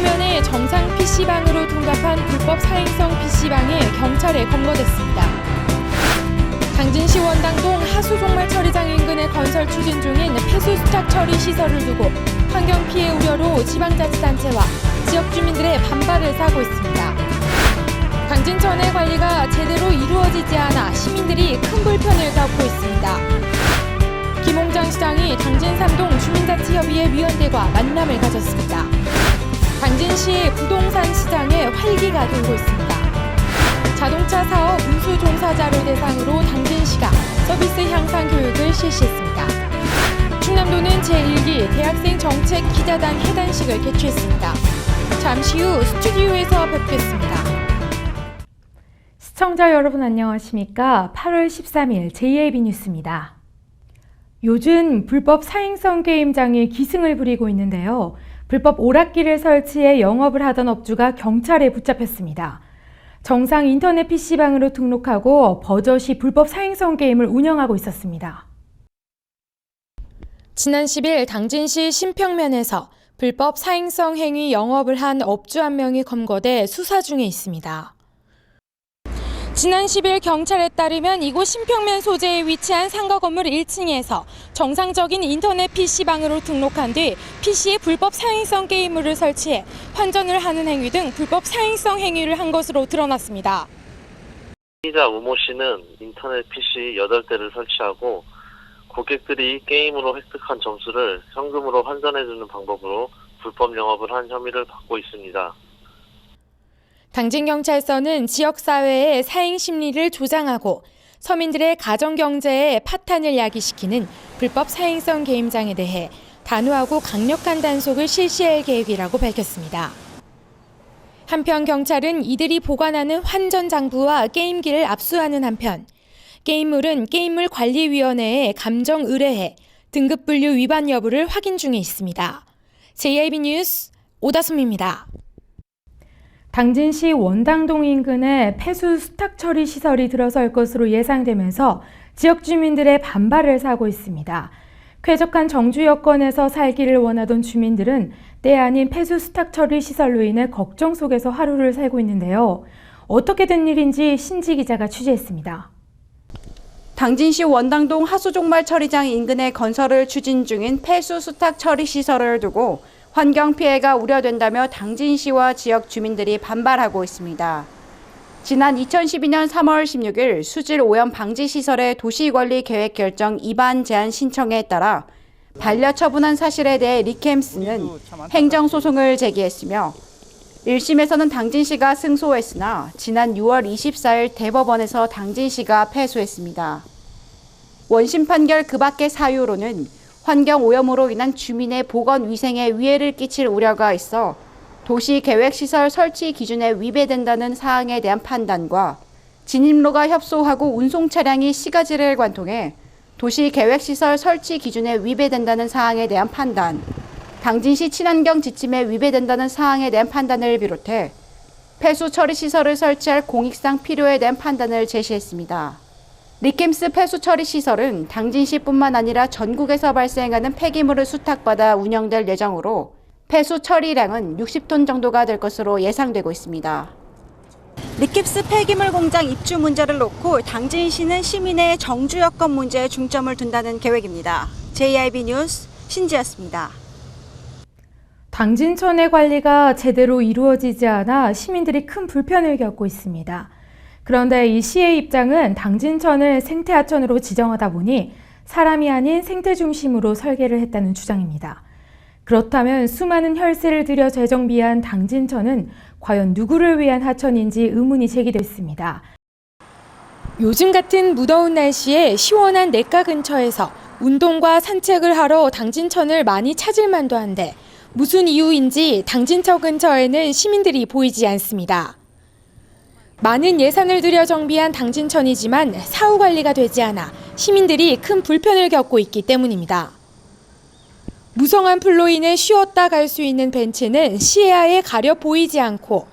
신평면의 정상 PC방으로 둔갑한 불법 사행성 PC방이 경찰에 검거됐습니다. 당진시 원당동 하수종말 처리장 인근에 건설 추진 중인 폐수 수탁 처리 시설을 두고 환경 피해 우려로 지방자치단체와 지역 주민들의 반발을 사고 있습니다. 당진천의 관리가 제대로 이루어지지 않아 시민들이 큰 불편을 겪고 있습니다. 김홍장 시장이 당진 3동 주민자치협의회 위원들과 만남을 가졌습니다. 당진시 부동산 시장에 활기가 돌고 있습니다. 자동차 사업 운수 종사자를 대상으로 당진시가 서비스 향상 교육을 실시했습니다. 충남도는 제1기 대학생 정책 기자단 회단식을 개최했습니다. 잠시 후 스튜디오에서 뵙겠습니다. 시청자 여러분 안녕하십니까? 8월 13일 JIB 뉴스입니다. 요즘 불법 사행성 게임장이 기승을 부리고 있는데요. 불법 오락기를 설치해 영업을 하던 업주가 경찰에 붙잡혔습니다. 정상 인터넷 PC방으로 등록하고 버젓이 불법 사행성 게임을 운영하고 있었습니다. 지난 10일 당진시 신평면에서 불법 사행성 행위 영업을 한 업주 한 명이 검거돼 수사 중에 있습니다. 지난 10일 경찰에 따르면 이곳 신평면 소재에 위치한 상가 건물 1층에서 정상적인 인터넷 PC방으로 등록한 뒤 PC에 불법 사행성 게임물을 설치해 환전을 하는 행위 등 불법 사행성 행위를 한 것으로 드러났습니다. 피의자 우모 씨는 인터넷 PC 8대를 설치하고 고객들이 게임으로 획득한 점수를 현금으로 환전해주는 방법으로 불법 영업을 한 혐의를 받고 있습니다. 당진경찰서는 지역사회의 사행 심리를 조장하고 서민들의 가정경제에 파탄을 야기시키는 불법 사행성 게임장에 대해 단호하고 강력한 단속을 실시할 계획이라고 밝혔습니다. 한편 경찰은 이들이 보관하는 환전장부와 게임기를 압수하는 한편 게임물은 게임물관리위원회에 감정 의뢰해 등급분류 위반 여부를 확인 중에 있습니다. JIB 뉴스 오다솜입니다. 당진시 원당동 인근에 폐수 수탁 처리 시설이 들어설 것으로 예상되면서 지역 주민들의 반발을 사고 있습니다. 쾌적한 정주 여건에서 살기를 원하던 주민들은 때 아닌 폐수 수탁 처리 시설로 인해 걱정 속에서 하루를 살고 있는데요. 어떻게 된 일인지 신지 기자가 취재했습니다. 당진시 원당동 하수종말 처리장 인근에 건설을 추진 중인 폐수 수탁 처리 시설을 두고 환경 피해가 우려된다며 당진시와 지역 주민들이 반발하고 있습니다. 지난 2012년 3월 16일 수질 오염 방지 시설의 도시관리 계획 결정 위반 제한 신청에 따라 반려 처분한 사실에 대해 리캠스는 행정소송을 제기했으며 1심에서는 당진시가 승소했으나 지난 6월 24일 대법원에서 당진시가 패소했습니다. 원심 판결 그 밖의 사유로는 환경오염으로 인한 주민의 보건위생에 위해를 끼칠 우려가 있어 도시계획시설 설치 기준에 위배된다는 사항에 대한 판단과 진입로가 협소하고 운송 차량이 시가지를 관통해 도시계획시설 설치 기준에 위배된다는 사항에 대한 판단, 당진시 친환경 지침에 위배된다는 사항에 대한 판단을 비롯해 폐수 처리 시설을 설치할 공익상 필요에 대한 판단을 제시했습니다. 리캠스 폐수 처리 시설은 당진시뿐만 아니라 전국에서 발생하는 폐기물을 수탁받아 운영될 예정으로 폐수 처리량은 60톤 정도가 될 것으로 예상되고 있습니다. 리캠스 폐기물 공장 입주 문제를 놓고 당진시는 시민의 정주 여건 문제에 중점을 둔다는 계획입니다. JIB 뉴스 신지였습니다. 당진천의 관리가 제대로 이루어지지 않아 시민들이 큰 불편을 겪고 있습니다. 그런데 이 시의 입장은 당진천을 생태하천으로 지정하다 보니 사람이 아닌 생태 중심으로 설계를 했다는 주장입니다. 그렇다면 수많은 혈세를 들여 재정비한 당진천은 과연 누구를 위한 하천인지 의문이 제기됐습니다. 요즘 같은 무더운 날씨에 시원한 냇가 근처에서 운동과 산책을 하러 당진천을 많이 찾을 만도 한데 무슨 이유인지 당진천 근처에는 시민들이 보이지 않습니다. 많은 예산을 들여 정비한 당진천이지만 사후 관리가 되지 않아 시민들이 큰 불편을 겪고 있기 때문입니다. 무성한 풀로 인해 쉬었다 갈 수 있는 벤치는 시야에 가려 보이지 않고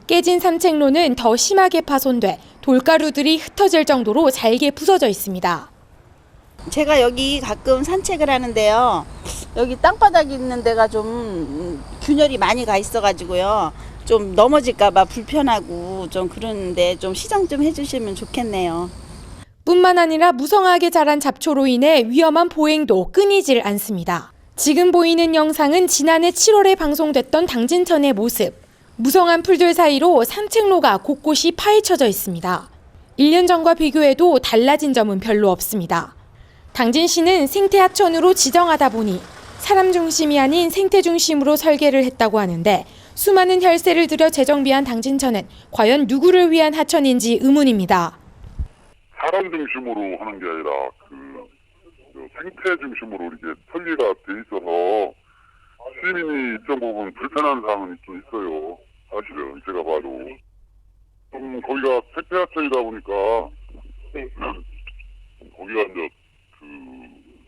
깨진 산책로는 더 심하게 파손돼 돌가루들이 흩어질 정도로 잘게 부서져 있습니다. 제가 여기 가끔 산책을 하는데요. 여기 땅바닥 있는 데가 좀 균열이 많이 가 있어가지고요. 좀 넘어질까봐 불편하고 좀 그러는데 좀 시정 좀 해주시면 좋겠네요. 뿐만 아니라 무성하게 자란 잡초로 인해 위험한 보행도 끊이질 않습니다. 지금 보이는 영상은 지난해 7월에 방송됐던 당진천의 모습. 무성한 풀들 사이로 산책로가 곳곳이 파헤쳐져 있습니다. 1년 전과 비교해도 달라진 점은 별로 없습니다. 당진시는 생태 하천으로 지정하다 보니 사람 중심이 아닌 생태 중심으로 설계를 했다고 하는데 수많은 혈세를 들여 재정비한 당진천은 과연 누구를 위한 하천인지 의문입니다. 사람 중심으로 하는 게 아니라 생태 중심으로 이렇게 설계가 돼 있어서 시민이 일정 부분 불편한 사항은 있긴 있어요. 사실은 제가 봐도 좀 거기가 생태 하천이다 보니까 거기가 이제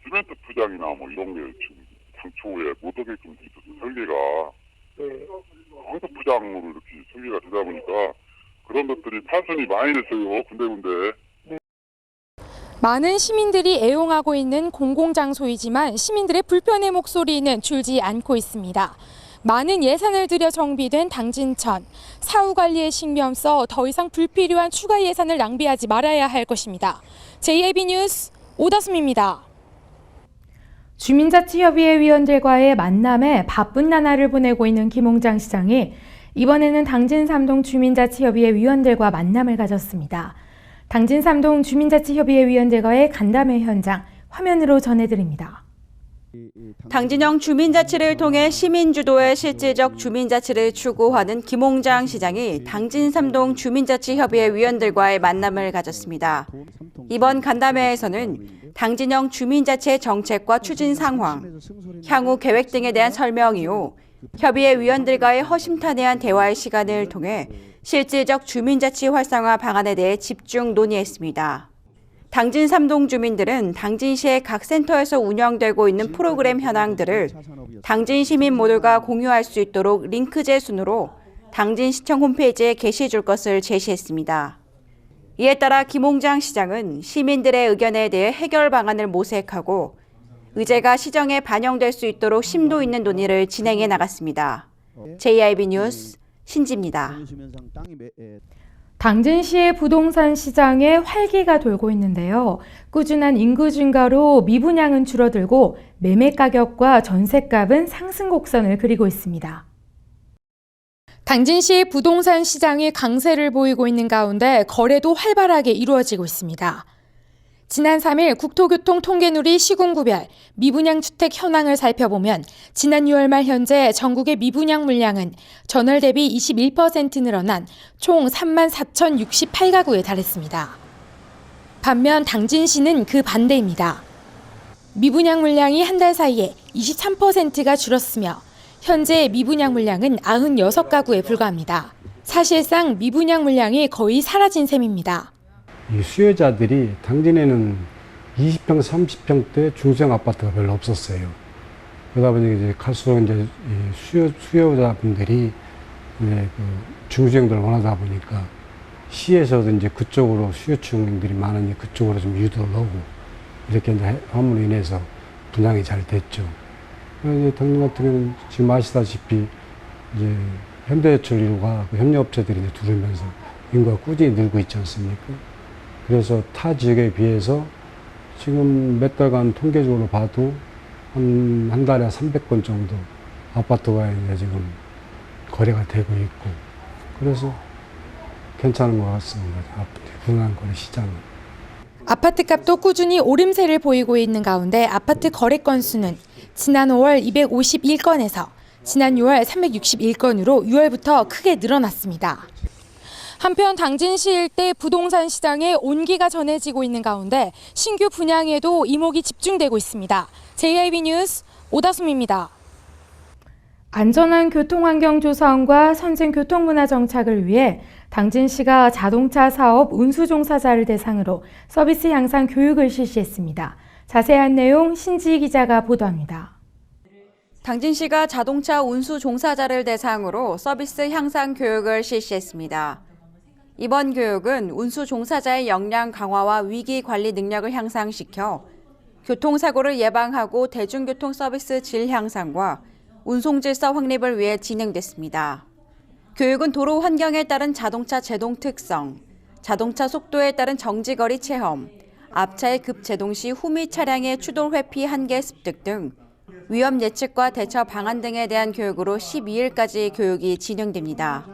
시멘트 포장이나 뭐 이런 게 지금 당초에 못 오게끔 돼 있어서 설계가 황토 포장으로 이렇게 설계가 되다 보니까 그런 것들이 파손이 많이 됐어요. 군데군데. 많은 시민들이 애용하고 있는 공공장소이지만 시민들의 불편의 목소리는 줄지 않고 있습니다. 많은 예산을 들여 정비된 당진천. 사후 관리에 신경 써 더 이상 불필요한 추가 예산을 낭비하지 말아야 할 것입니다. JIB 뉴스 오다솜입니다. 주민자치협의회 위원들과의 만남에 바쁜 나날을 보내고 있는 김홍장 시장이 이번에는 당진 3동 주민자치협의회 위원들과 만남을 가졌습니다. 당진 3동 주민자치협의회 위원들과의 간담회 현장 화면으로 전해드립니다. 당진형 주민자치를 통해 시민주도의 실질적 주민자치를 추구하는 김홍장 시장이 당진 3동 주민자치협의회 위원들과의 만남을 가졌습니다. 이번 간담회에서는 당진형 주민자치의 정책과 추진 상황, 향후 계획 등에 대한 설명 이후 협의회 위원들과의 허심탄회한 대화의 시간을 통해 실질적 주민자치 활성화 방안에 대해 집중 논의했습니다. 당진 3동 주민들은 당진시의 각 센터에서 운영되고 있는 프로그램 현황들을 당진 시민 모두가 공유할 수 있도록 링크제 순으로 당진시청 홈페이지에 게시해 줄 것을 제시했습니다. 이에 따라 김홍장 시장은 시민들의 의견에 대해 해결 방안을 모색하고 의제가 시정에 반영될 수 있도록 심도 있는 논의를 진행해 나갔습니다. JIB 뉴스 신지입니다. 당진시의 부동산 시장에 활기가 돌고 있는데요. 꾸준한 인구 증가로 미분양은 줄어들고 매매 가격과 전셋값은 상승 곡선을 그리고 있습니다. 당진시의 부동산 시장이 강세를 보이고 있는 가운데 거래도 활발하게 이루어지고 있습니다. 지난 3일 국토교통 통계누리 시군구별 미분양 주택 현황을 살펴보면 지난 6월 말 현재 전국의 미분양 물량은 전월 대비 21% 늘어난 총 34,068가구에 달했습니다. 반면 당진시는 그 반대입니다. 미분양 물량이 한 달 사이에 23%가 줄었으며 현재 미분양 물량은 96가구에 불과합니다. 사실상 미분양 물량이 거의 사라진 셈입니다. 이 수요자들이 당진에는 20평, 30평대 중소형 아파트가 별로 없었어요. 그러다 보니 이제 갈수록 이제 수요자분들이 이제 중소형들을 원하다 보니까 시에서도 이제 그쪽으로 수요층들이 많으니 그쪽으로 좀 유도를 하고 이렇게 이제 함으로 인해서 분양이 잘 됐죠. 이제 당진 같은 경우는 지금 아시다시피 이제 현대해출 일과 그 협력업체들이 이제 들어오면서 인구가 꾸준히 늘고 있지 않습니까? 그래서 타 지역에 비해서 지금 몇 달간 통계적으로 봐도 한 달에 300건 정도 아파트가 이제 지금 거래가 되고 있고 그래서 괜찮은 것 같습니다. 분양 거래 시장은. 아파트 값도 꾸준히 오름세를 보이고 있는 가운데 아파트 거래 건수는 지난 5월 251건에서 지난 6월 361건으로 6월부터 크게 늘어났습니다. 한편 당진시 일대 부동산 시장에 온기가 전해지고 있는 가운데 신규 분양에도 이목이 집중되고 있습니다. JIB 뉴스 오다솜입니다. 안전한 교통환경 조성과 선진 교통문화 정착을 위해 당진시가 자동차 사업 운수 종사자를 대상으로 서비스 향상 교육을 실시했습니다. 자세한 내용 신지희 기자가 보도합니다. 당진시가 자동차 운수 종사자를 대상으로 서비스 향상 교육을 실시했습니다. 이번 교육은 운수 종사자의 역량 강화와 위기 관리 능력을 향상시켜 교통사고를 예방하고 대중교통 서비스 질 향상과 운송질서 확립을 위해 진행됐습니다. 교육은 도로 환경에 따른 자동차 제동 특성, 자동차 속도에 따른 정지거리 체험, 앞차의 급제동 시 후미 차량의 추돌 회피 한계 습득 등 위험 예측과 대처 방안 등에 대한 교육으로 12일까지 교육이 진행됩니다.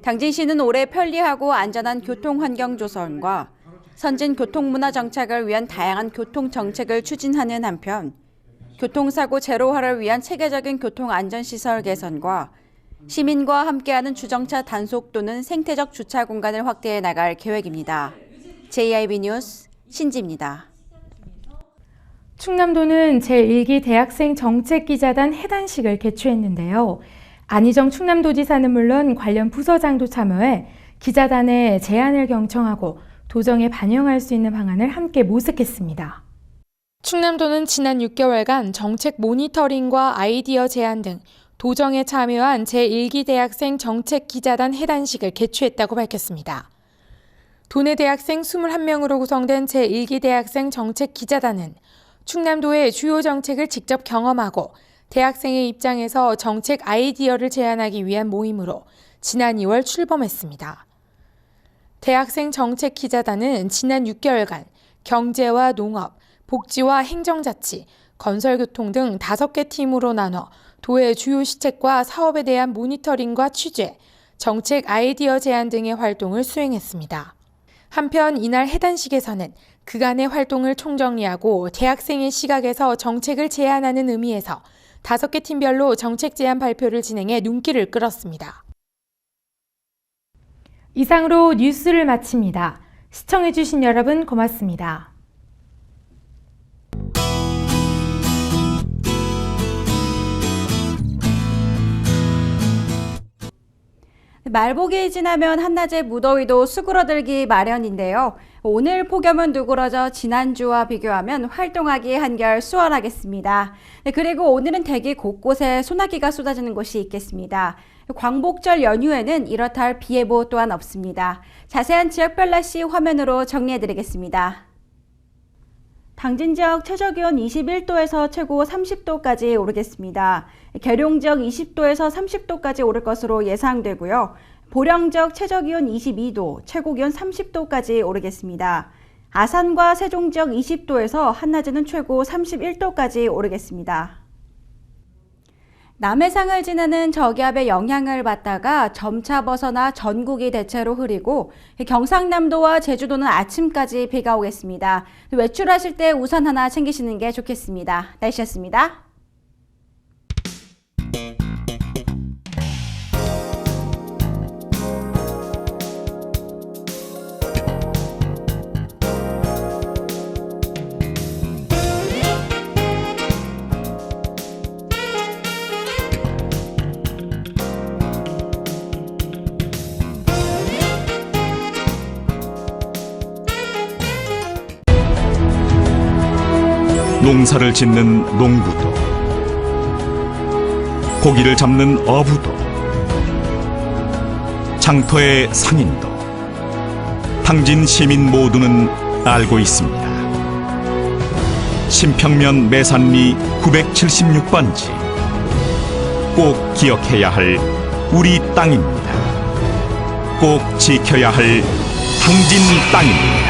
당진시는 올해 편리하고 안전한 교통환경 조성과 선진 교통문화 정착을 위한 다양한 교통정책을 추진하는 한편 교통사고 제로화를 위한 체계적인 교통안전시설 개선과 시민과 함께하는 주정차 단속 또는 생태적 주차 공간을 확대해 나갈 계획입니다. JIB 뉴스 신지입니다. 충남도는 제1기 대학생 정책기자단 해단식을 개최했는데요. 안희정 충남도지사는 물론 관련 부서장도 참여해 기자단의 제안을 경청하고 도정에 반영할 수 있는 방안을 함께 모색했습니다. 충남도는 지난 6개월간 정책 모니터링과 아이디어 제안 등 도정에 참여한 제1기 대학생 정책기자단 해단식을 개최했다고 밝혔습니다. 도내 대학생 21명으로 구성된 제1기 대학생 정책기자단은 충남도의 주요 정책을 직접 경험하고 대학생의 입장에서 정책 아이디어를 제안하기 위한 모임으로 지난 2월 출범했습니다. 대학생 정책기자단은 지난 6개월간 경제와 농업, 복지와 행정자치, 건설교통 등 5개 팀으로 나눠 도의 주요 시책과 사업에 대한 모니터링과 취재, 정책 아이디어 제안 등의 활동을 수행했습니다. 한편 이날 해단식에서는 그간의 활동을 총정리하고 대학생의 시각에서 정책을 제안하는 의미에서 5개 팀별로 정책 제안 발표를 진행해 눈길을 끌었습니다. 이상으로 뉴스를 마칩니다. 시청해주신 여러분 고맙습니다. 말복이 지나면 한낮의 무더위도 수그러들기 마련인데요. 오늘 폭염은 누그러져 지난주와 비교하면 활동하기 한결 수월하겠습니다. 그리고 오늘은 대기 곳곳에 소나기가 쏟아지는 곳이 있겠습니다. 광복절 연휴에는 이렇다 할 비 예보 또한 없습니다. 자세한 지역별 날씨 화면으로 정리해드리겠습니다. 당진 지역 최저기온 21도에서 최고 30도까지 오르겠습니다. 계룡 지역 20도에서 30도까지 오를 것으로 예상되고요. 보령 지역 최저기온 22도, 최고기온 30도까지 오르겠습니다. 아산과 세종 지역 20도에서 한낮에는 최고 31도까지 오르겠습니다. 남해상을 지나는 저기압의 영향을 받다가 점차 벗어나 전국이 대체로 흐리고 경상남도와 제주도는 아침까지 비가 오겠습니다. 외출하실 때 우산 하나 챙기시는 게 좋겠습니다. 날씨였습니다. 농사를 짓는 농부도, 고기를 잡는 어부도, 장터의 상인도, 당진 시민 모두는 알고 있습니다. 신평면 매산리 976번지, 꼭 기억해야 할 우리 땅입니다. 꼭 지켜야 할 당진 땅입니다.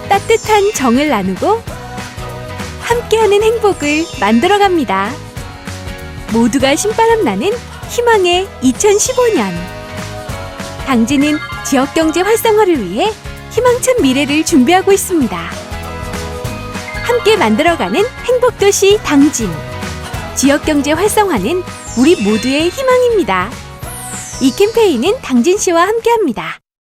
따뜻한 정을 나누고 함께하는 행복을 만들어갑니다. 모두가 신바람 나는 희망의 2015년. 당진은 지역경제 활성화를 위해 희망찬 미래를 준비하고 있습니다. 함께 만들어가는 행복도시 당진. 지역경제 활성화는 우리 모두의 희망입니다. 이 캠페인은 당진시와 함께합니다.